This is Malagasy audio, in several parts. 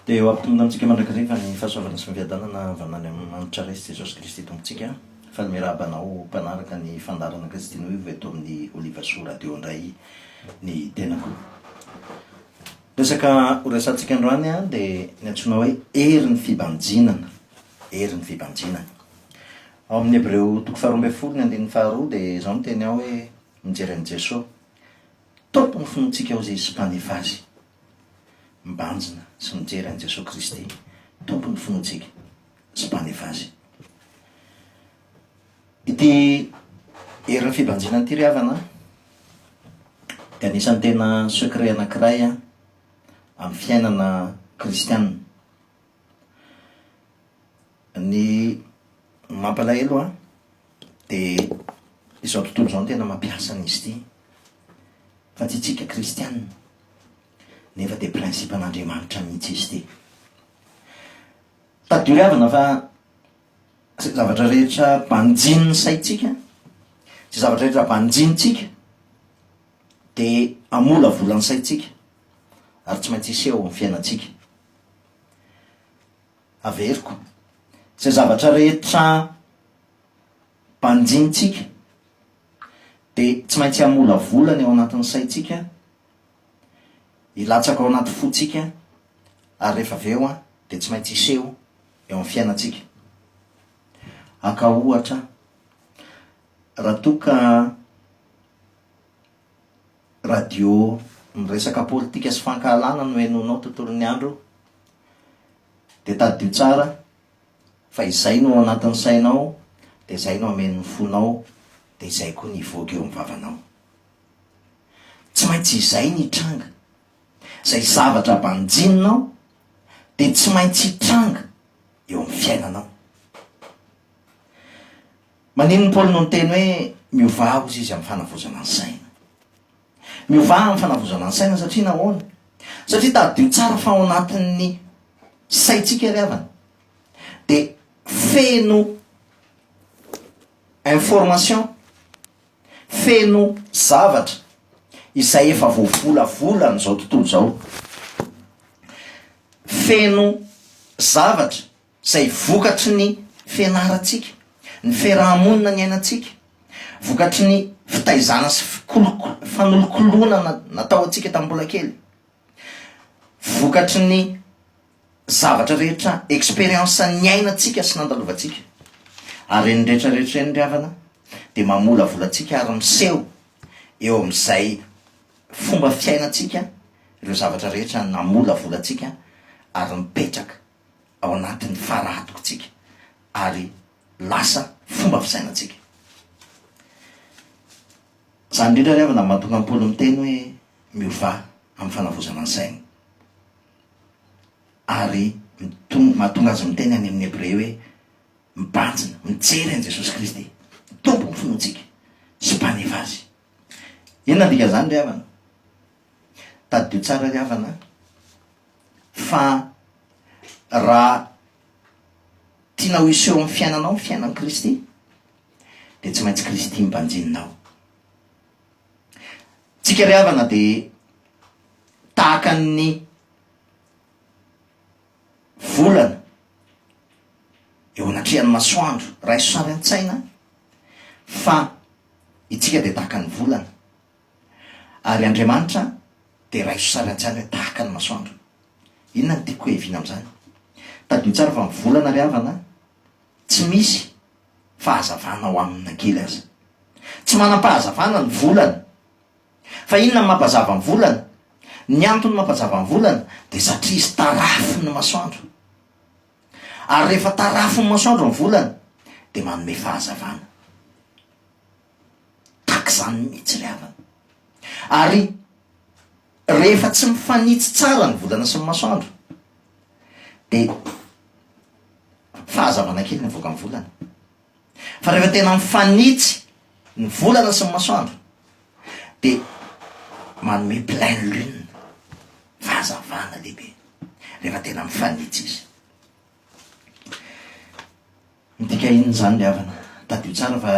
Dia eo ampitomina amintsika mandrakariva ny fahasoavana sy miviadanana vanany amin'ny manitra resy Jesosy Kristy tompontsika fa ny mirabanao mpanaraka ny fandarana Kristina io eto amin'ny Oliva Soa radio indray ny tenako. Resaka horesantsika androany a dia ny antsoina hoe herin'ny fibanjinana. Herin'ny fibanjinana. Ao amin'ny Hebreo toko 12:1-2 dia izao no teny ao hoe mijery an'i Jesosy tompony finoantsika ao izay sy mpanefa azy. Mibanjina sy mijery an'i Jesosy Kristy tompony finoantsika sy mpanefa azy. Ity herin'ny fibanjinana ity ry havana dia anisan'ny tena secret anankiray amin'ny fiainana kristianina. Ny mampalahelo dia izao tontolo izao no tena mampiasa an'izy ity fa tsy tsika kristianina nefa dia prinsipa an'Andriamanitra mihitsy izy ity. Tadio ry havana fa zavatra rehetra banjin'ny saitsika, sy zavatra rehetra banjintsika dia amola volan'ny saitsika ary tsy maintsy iseho amin'ny fiainantsika. Averiko, izay zavatra rehetra banjintsika dia tsy maintsy amola volany ao anatin'ny saitsika, ilatsaka ao anaty fotsika ary rehefa avy eo dia tsy maintsy iseho eo amin'ny fiainantsika. Aka ohatra, raha toa ka radio miresaka politika sy fankahalana no henonao tontolo ny andro dia tadio tsara fa izay no anatin'ny sainao dia izay no amen'ny fonao dia izay koa ny voaka eo amin'ny vavanao. Tsy maintsy izay ny tranga. Izay zavatra banjininao dia tsy maintsy hitranga eo amin'ny fiainanao. Manino ny Paoly no teny hoe miovà hozy izy amin'ny fanavozana ny saina. Miovà amin'ny fanavozana ny saina satria nahoana? Satria tadio tsara fa ao anatin'ny saitsika ry havana dia feno information, feno zavatra izay efa voavolavola n'izao tontolo izao. Feno zavatra izay vokatry ny fianarantsika, ny fiarahamonina ny ainatsika, vokatry ny fitaizana sy fanolokolona natao antsika tamin'ny mbola kely, vokatry ny zavatra rehetra expérience ny ainatsika sy nandalovantsika. Ary ny rehetrarehetra eny ry havana dia mamola volantsika ary miseho eo amin'izay fomba fiainantsika ireo zavatra rehetra namola volantsika ary mipetraka ao anatin'ny farahatokontsika ary lasa fomba fisainantsika. Izany indrindra ry havana mahatonga ny Paoly miteny hoe miovà amin'ny fanavozana ny saina. Ary mahatonga azy miteny any amin'ny Hebreo hoe mibanjina, mijery an'i Jesosy Kristy tompony finoantsika sy mpanefa azy. Inona dika zany ry havana? Tadio tsara ry havana fa raha tianao iseho amin'ny fiainanao, ny fiainan'i Kristy, dia tsy maintsy Kristy mibanjininao. Tsika ry havana dia tahaka ny volana eo anatrehan'ny masoandro raiso sary an-tsaina, fa itsika dia tahaka ny volana ary Andriamanitra dia raiso sary an-tsaina hoe tahaka ny masoandro. Inona no tiako hevina amin'izany? Tadio tsara fa ny volana ry havana tsy misy fahazavana ao amina kely aza. Tsy manam-pahazavana ny volana. Fa inona mampazava ny volana? Ny antony mampazava ny volana dia satria izy tarafo ny masoandro. Ary rehefa tarafo ny masoandro ny volana dia manome fahazavana. Takizany mihitsy ry havana. Ary rehefa tsy mifanitsy tsara ny volana sy ny masoandro dia fahazavana kely ny avoaka ny volana. Fa rehefa tena mifanitsy ny volana sy ny masoandro dia manome pleine lune, fahazavana lehibe rehefa tena mifanitsy izy. Midika inona zany ry havana? Tadio tsara fa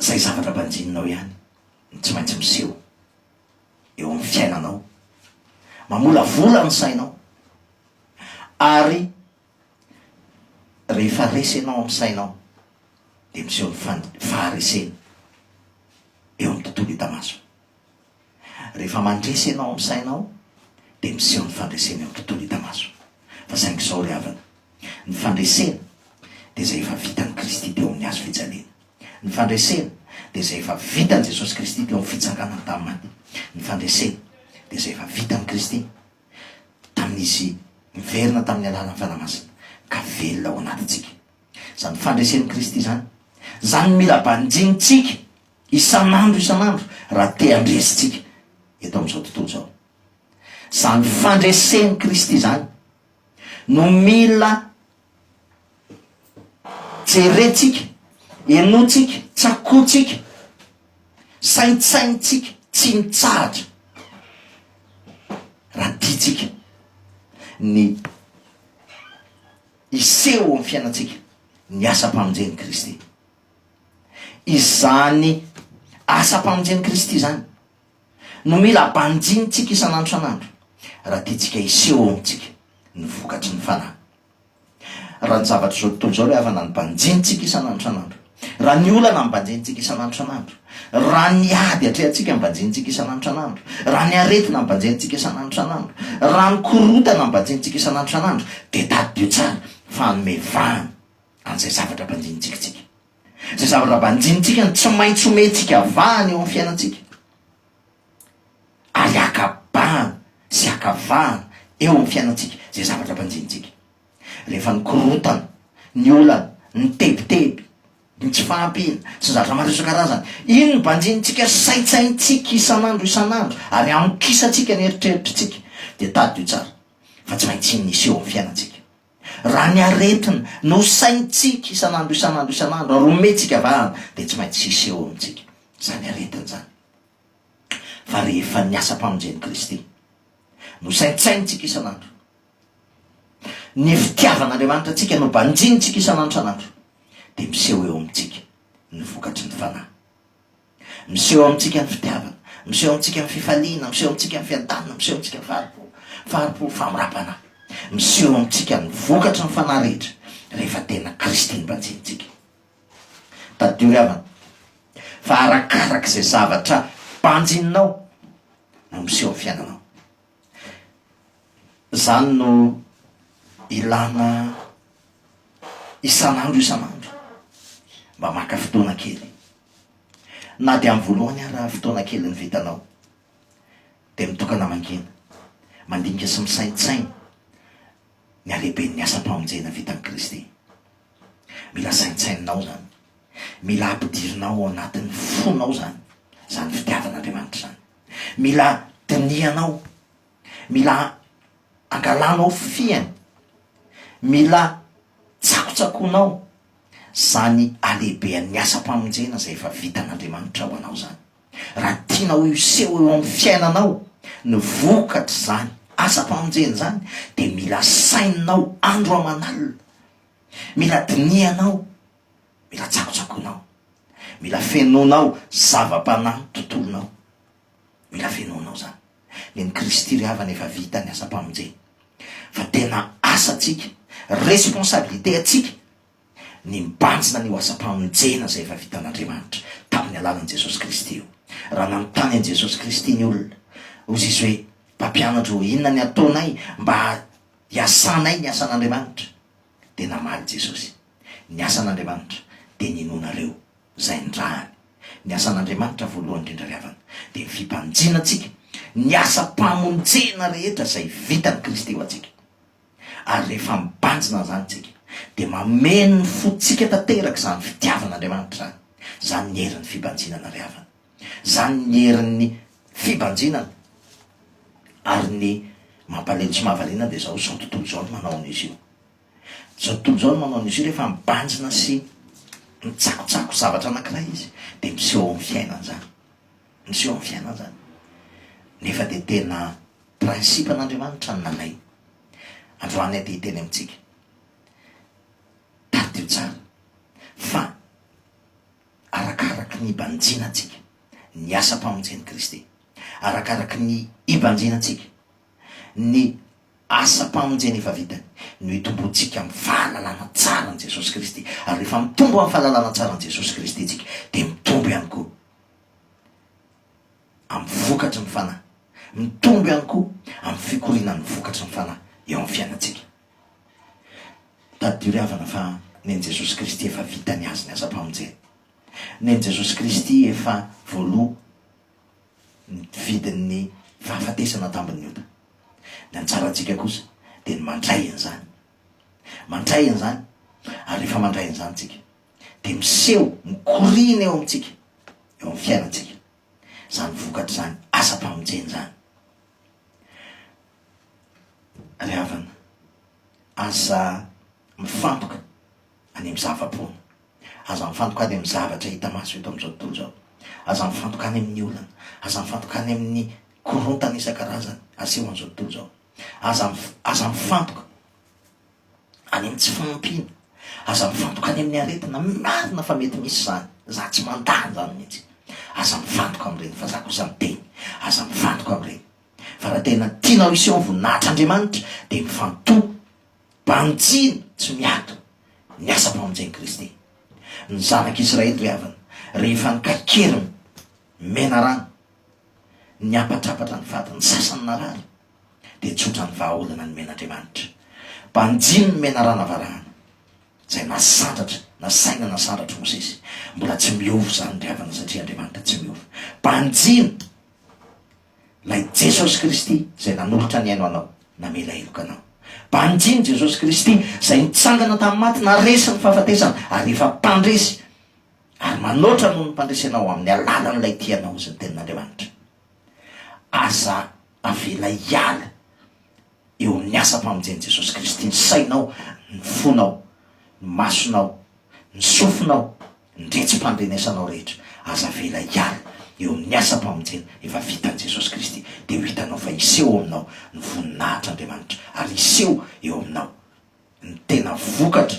izay zavatra banjininao ihany tsy maintsy miseho eo amin'ny fiainanao. mamolavola ny sainao. Ary rehefa resy ianao amin'ny sainao de miseho ny faharesena eo amin'ny tontolo hitamaso. Rehefa mandresy ianao amin'ny sainao de miseho ny fandresena eo amin'ny tontolo hitamaso. Fa saingy zao ry havana, ny fandresena de zay efa vitan'ny Kristy teo amin'ny hazo fijalena. Ny fandresena de zay efa vitan'i Jesosy Kristy teo amin'ny fitsanganany tamin'ny maty. Ny fandresena de zay efa vitan'i Kristy tamin'izy miverina tamin'ny alalan'ny fanamasina ka velona ao anatintsika. Zany fandresen'i Kristy zany, zany mila banjinitsika isan'andro raha te handresitsika eto amin'izao tontolo zao. Zany fandresen'i Kristy zany no mila jerentsika, enotsika, tsakotsika, saintsaintsika tsy mitsahatra raha tiatsika ny iseho amin'ny fiainatsika ny asa-pamonjen'i Kristy. Izany asa-pamonjen'i Kristy zany no mila banjinitsika isan'andro raha tiatsika iseho amintsika ny vokatry ny fanahy. Raha ny zavatra zao tontolo zao ry havana ny banjinitsika isan'andro, raha ny olana ny banjinitsika isan'andro, raha ny ady atrehantsika ny banjinitsika isan'andro, raha ny aretina ny banjinitsika isan'andro, raha ny korotana ny banjinitsika isan'andro, de tadio tsara fa anomevahana an'izay zavatra banjinitsika. Zay zavatra banjinitsika ny tsy maintsy omentsika avahana eo amin'ny fiainatsika, ary akabahana sy akavahana eo amin'ny fiainatsika zay zavatra banjinitsika. Rehefa ny korotana, ny olana, ny tebiteby, ny tsy fahampiana sy zavatra maro isan-karazany, iny ny banjinitsika saintsaintsika isan'andro ary amikisatsika ny eritreritrintsika, de tadio tsara fa tsy maintsy iny iseho amin'ny fiainatsika. Raha ny aretina no saintsika isan'andro ary omentsika vahana de tsy maintsy iseho amintsika zany aretina zany. Fa rehefa ny asa-pamonjen'i Kristy no saintsaintsika isan'andro, ny fitiavan'Andriamanitra atsika no banjinitsika isan'andro de miseho eo amintsika ny vokatry ny fanahy, miseho amintsika ny fitiavana, miseho amintsika ny fifaliana, miseho amintsika ny fiadanana, miseho amintsika ny faharipo, famirapana, miseho amintsika ny vokatry ny fanahy rehetra rehefa tena Kristy ny banjinitsika. Tadio ry havana, fa arakarak'izay zavatra banjininao no miseho amin'ny fiainanao. Zany no ilana isan'andro mba maka fotoana kely, na de amin'ny voalohany ara fotoana kely ny vitanao de mitokana mangina mandinika sy misaintsainy ny alehiben'ny asa-pamonjena vitan'i Kristy. Mila saintsaininao zany, mila ampidirinao ao anatin'ny fonao zany fitiavan'Andriamanitra zany. Mila dinianao, mila angalanao fiany, mila tsakotsakonao zany alehibean'ny asa-pamonjena zay efa vitan'Andriamanitra ho anao zany. Raha tianao iseho eo amin'ny fiainanao ny vokatry zany asa-pamonjena zany de mila saininao andro aman'alina, mila dinianao, mila tsakotsakonao, mila fenonao zava-panahy tontolonao, mila fenonao zany. Ny Kristy ry havana efa vita ny asa-pamonjena, fa tena asatsika, responsabilité atsika ny mibanjina n'io asa-pamonjena zay efa vitan'Andriamanitra tamin'ny alalan'i Jesosy Kristy io. Raha nanontany an'i Jesosy Kristy ny olona, ozy izy hoe mpampianatro, inona ny ataonay mba hiasanay ny asan'Andriamanitra? De namaly Jesosy, ny asan'Andriamanitra de ninonareo zay ndrahany. Ny asan'Andriamanitra voalohany indrindra ry havana de ny fibanjinatsika ny asa-pamonjena rehetra zay vitan'i Kristy ho atsika. Ary rehefa mibanjina zany tsika de mameno ny fotsika tanteraka zany fitiavan'Andriamanitra zany ny herin'ny fibanjinana ry havana, zany ny herin'ny fibanjinana. Ary ny mampalahelo sy mahavariana de zao tontolo zao no manao an'izy io. Zao tontolo zao no manao an'izy io, rehefa mibanjina sy mitsakotsako zavatra anankiray izy de miseho amin'ny fiainana zany, miseho amin'ny fiainana zany. Nefa de tena prinsipan'Andriamanitra ny nanay. Androany de hiteny amintsika, tadio tsara fa arakaraky ny banjinatsika ny asa-pamonjen'i Kristy, arakaraky ny ibanjinatsika ny asa-pamonjeny efa vitany no hitombotsika amin'ny fahalalana tsara ny Jesosy Kristy. Ary rehefa mitombo amin'ny fahalalana tsara ny Jesosy Kristy tsika dia mitombo ihany koa amin'ny vokatry ny fanahy, mitombo ihany koa amin'ny fikoriana ny vokatry ny fanahy eo amin'ny fiainantsika. Tady havana fa ny Jesosy Kristy efa vitany azy ny asa-pamonjeny. Ny Jesosy Kristy efa voaloha ny vidin'ny fahafatesana tambin'ny ota. Ny antsarantsika kosa dia ny mandray an'izany, mandray an'izany. Ary rehefa mandray an'izany tsika dia miseho mikorina eo amintsika, eo amin'ny fiainantsika, zany vokatra zany asa-pamonjeny zany. Ry havana, aza mifantoka any amin'ny zava-pona, aza mifantoka any amin'ny zavatra hita maso eto amin'izao tontolo zao, aza mifantoka any amin'ny olana, aza mifantoka any amin'ny korontana isan-karazany aseho an'izao tontolo zao, aza mifantoka any amin'ny tsy fanampina, aza mifantoka any amin'ny aretina marina fa mety misy zany, za tsy mandany zany mihitsy. Aza mifantoka amin'ireny fa za kosa miteny, aza mifantoka amin'ireny fa raha tena tianao iseho ny voninahitr'Andriamanitra dia mifantoha banjina tsy miato ny asa-pamonjeny Kristy. Ny zanak'Israely ry havana, rehefa nikakeriny mena rano, ny apatrapatra ny vatany, ny sasany narary, dia tsotra ny vahaolana ny men'Andriamanitra. Banjina ny mena rano avarahana izay nasandratra, nasaina nasandratra Mosesy. Mbola tsy miova zany ry havana satria Andriamanitra tsy miova. Banjina lay Jesosy Kristy izay nanolotra ny aino anao, namela heloka anao. Banjina Jesosy Kristy izay nitsangana tamin'ny maty, naresy ny fahafatesana ary efa mpandresy ary manoatra noho ny mpandresenao amin'ny alalan'ilay tianao izy ny tenin'Andriamanitra. Aza avela hiala eo amin'ny asa-pamonjeny Jesosy Kristy, ny sainao, ny fonao, ny masonao, ny sofinao, ny retsim-pandrenesanao rehetra. Aza avela hiala eo amin'ny asa-pamonjeny efa vitan'i Jesosy Kristy, dia ho hitanao fa iseho aminao ny voninahitr'Andriamanitra, ary iseho eo aminao ny tena vokatra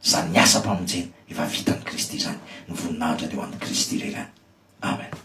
zany asa-pamonjeny efa vitan'i Kristy zany, ny voninahitra teo an'i Kristy irery. Amen.